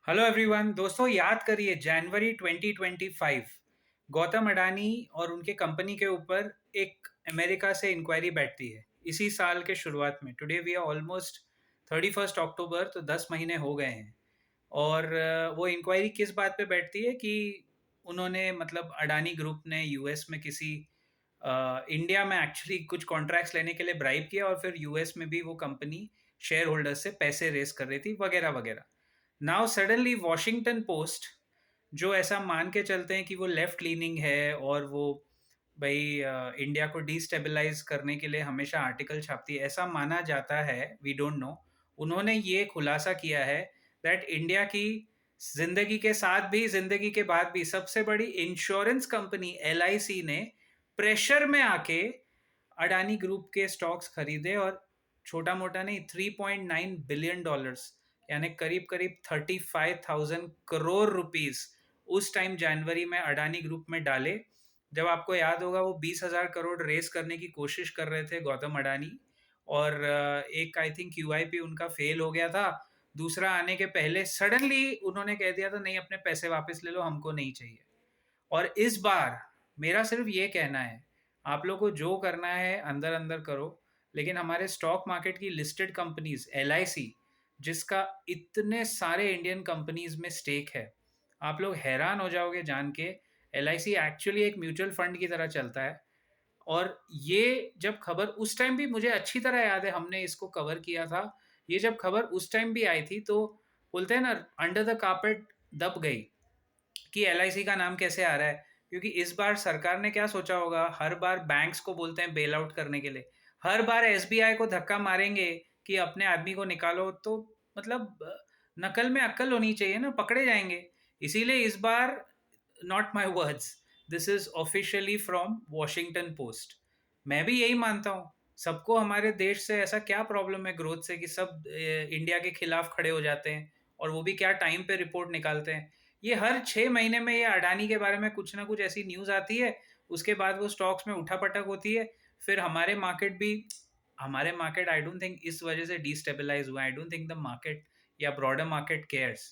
Hello everyone. दोस्तों, याद करिए जनवरी 2025 गौतम अडानी और उनके कंपनी के ऊपर एक अमेरिका से इंक्वायरी बैठती है इसी साल के शुरुआत में। टुडे वी आर ऑलमोस्ट 31 अक्टूबर, तो 10 महीने हो गए हैं। और वो इंक्वायरी किस बात पे बैठती है कि उन्होंने मतलब अडानी ग्रुप ने यूएस में किसी इंडिया में एक्चुअली कुछ कॉन्ट्रैक्ट्स लेने के लिए ब्राइब किया और फिर यूएस में भी वो कंपनी शेयर होल्डर्स से पैसे रेस कर रही थी वगैरह वगैरह। नाउ सडनली वॉशिंगटन पोस्ट, जो ऐसा मान के चलते हैं कि वो लेफ्ट लीनिंग है और वो भाई इंडिया को डिस्टेबलाइज करने के लिए हमेशा आर्टिकल छापती है, ऐसा माना जाता है, वी डोंट नो। उन्होंने ये खुलासा किया है दैट इंडिया की जिंदगी के साथ भी जिंदगी के बाद भी सबसे बड़ी इंश्योरेंस कंपनी एलआईसी ने प्रेशर में आके अडानी ग्रुप के स्टॉक्स खरीदे और छोटा मोटा नहीं, $3.9 बिलियन, यानी करीब करीब 35,000 करोड़ रुपीस उस टाइम जनवरी में अडानी ग्रुप में डाले। जब आपको याद होगा, वो 20,000 करोड़ रेस करने की कोशिश कर रहे थे गौतम अडानी। और एक आई थिंक क्यूआईपी उनका फेल हो गया था। दूसरा आने के पहले सडनली उन्होंने कह दिया था नहीं, अपने पैसे वापस ले लो, हमको नहीं चाहिए। और इस बार मेरा सिर्फ ये कहना है, आप लोग को जो करना है अंदर अंदर करो, लेकिन हमारे स्टॉक मार्केट की लिस्टेड कंपनीज एलआईसी, जिसका इतने सारे इंडियन कंपनीज में स्टेक है, आप लोग हैरान हो जाओगे जान के। एलआईसी एक्चुअली एक म्यूचुअल फंड की तरह चलता है। और ये जब खबर उस टाइम भी मुझे अच्छी तरह याद है, हमने इसको कवर किया था। ये जब खबर उस टाइम भी आई थी तो बोलते हैं ना, अंडर द कार्पेट दब गई कि एलआईसी का नाम कैसे आ रहा है। क्योंकि इस बार सरकार ने क्या सोचा होगा, हर बार बैंक्स को बोलते हैं बेल आउट करने के लिए, हर बार एसबीआई को धक्का मारेंगे कि अपने आदमी को निकालो, तो मतलब नकल में अक्ल होनी चाहिए ना, पकड़े जाएंगे। इसीलिए इस बार, not my words, this is officially from Washington Post. मैं भी यही मानता हूँ। सबको हमारे देश से ऐसा क्या प्रॉब्लम है ग्रोथ से कि सब इंडिया के खिलाफ खड़े हो जाते हैं, और वो भी क्या टाइम पे रिपोर्ट निकालते हैं। ये हर 6 महीने में ये अडानी के बारे में कुछ ना कुछ ऐसी न्यूज़ आती है, उसके बाद वो स्टॉक्स में उठापटक होती है। फिर हमारे मार्केट आई डोंट थिंक इस वजह से डिस्टेबलाइज हुआ। I don't think the market या ब्रॉडर मार्केट केयर्स।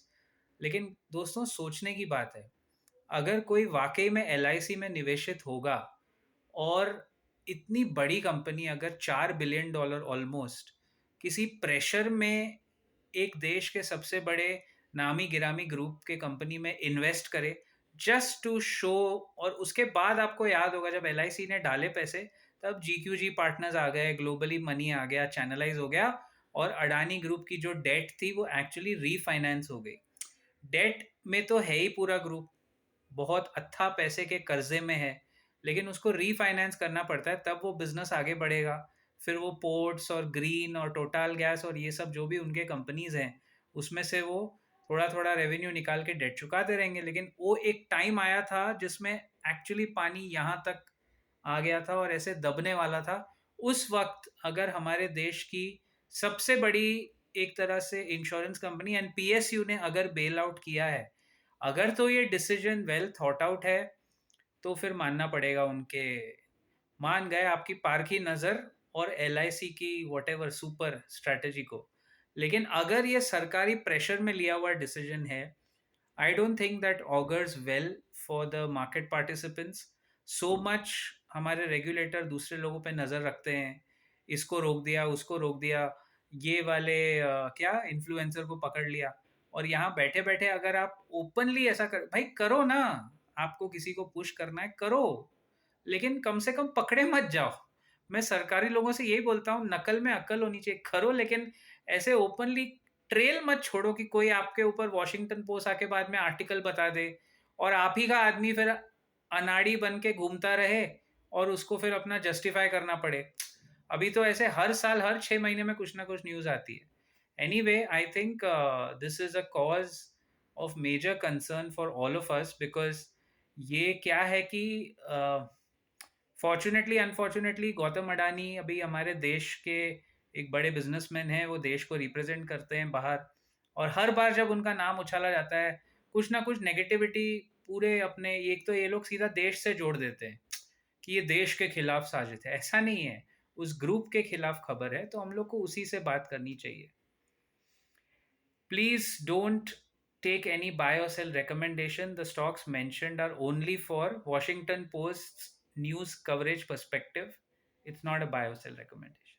लेकिन दोस्तों, सोचने की बात है, अगर कोई वाकई में एलआईसी में निवेशित होगा और इतनी बड़ी कंपनी अगर $4 बिलियन ऑलमोस्ट किसी प्रेशर में एक देश के सबसे बड़े नामी गिरामी ग्रुप के कंपनी में इन्वेस्ट करे जस्ट टू शो। और उसके बाद आपको याद होगा जब एलआईसी ने डाले पैसे, तब जीक्यूजी पार्टनर्स आ गए, ग्लोबली मनी आ गया, चैनलाइज हो गया, और अडानी ग्रुप की जो डेट थी वो एक्चुअली रीफाइनेंस हो गई। डेट में तो है ही पूरा ग्रुप, बहुत अत्था पैसे के कर्जे में है, लेकिन उसको रीफाइनेंस करना पड़ता है, तब वो बिजनेस आगे बढ़ेगा। फिर वो पोर्ट्स और ग्रीन और टोटल गैस और ये सब जो भी उनके कंपनीज हैं, उसमें से वो थोड़ा थोड़ा रेवेन्यू निकाल के डेट चुकाते रहेंगे। लेकिन वो एक टाइम आया था जिसमें एक्चुअली पानी यहाँ तक आ गया था और ऐसे दबने वाला था। उस वक्त अगर हमारे देश की सबसे बड़ी एक तरह से इंश्योरेंस कंपनी एनपीएसयू ने अगर बेल आउट किया है, अगर तो ये डिसीजन वेल थॉट आउट है, तो फिर मानना पड़ेगा उनके। मान गए आपकी पारखी नज़र और एलआईसी की वट एवर सुपर स्ट्रैटेजी को। लेकिन अगर ये सरकारी प्रेशर में लिया हुआ डिसीजन है, I don't think that augurs well for the market participants. So much हमारे रेगुलेटर दूसरे लोगों पे नज़र रखते हैं, इसको रोक दिया, उसको रोक दिया, ये वाले क्या इन्फ्लुएंसर को पकड़ लिया। और यहाँ बैठे बैठे अगर आप ओपनली ऐसा कर, भाई करो ना, आपको किसी को पुश करना है करो, लेकिन कम से कम पकड़े मत जाओ। मैं सरकारी लोगों से यही बोलता हूँ, नकल में अक्ल होनी चाहिए, करो, लेकिन ऐसे ओपनली ट्रेल मत छोड़ो कि कोई आपके ऊपर वॉशिंगटन पोस्ट आके बाद में आर्टिकल बता दे और आप ही का आदमी फिर अनाड़ी बन के घूमता रहे और उसको फिर अपना जस्टिफाई करना पड़े। अभी तो ऐसे हर साल हर 6 महीने में कुछ ना कुछ न्यूज़ आती है। Anyway, I think this is a cause of major concern for all of us, because ये क्या है कि फॉर्चुनेटली अनफॉर्चुनेटली गौतम अडानी अभी हमारे देश के एक बड़े बिजनेसमैन हैं, वो देश को रिप्रेजेंट करते हैं बाहर। और हर बार जब उनका नाम उछाला जाता है, कुछ ना कुछ नेगेटिविटी पूरे अपने, एक तो ये लोग सीधा देश से जोड़ देते हैं कि ये देश के खिलाफ साजिश है। ऐसा नहीं है, उस ग्रुप के खिलाफ खबर है, तो हम लोग को उसी से बात करनी चाहिए। Please don't take any buy or sell recommendation. The stocks mentioned are only for Washington Post's news coverage perspective. It's not a buy or sell recommendation.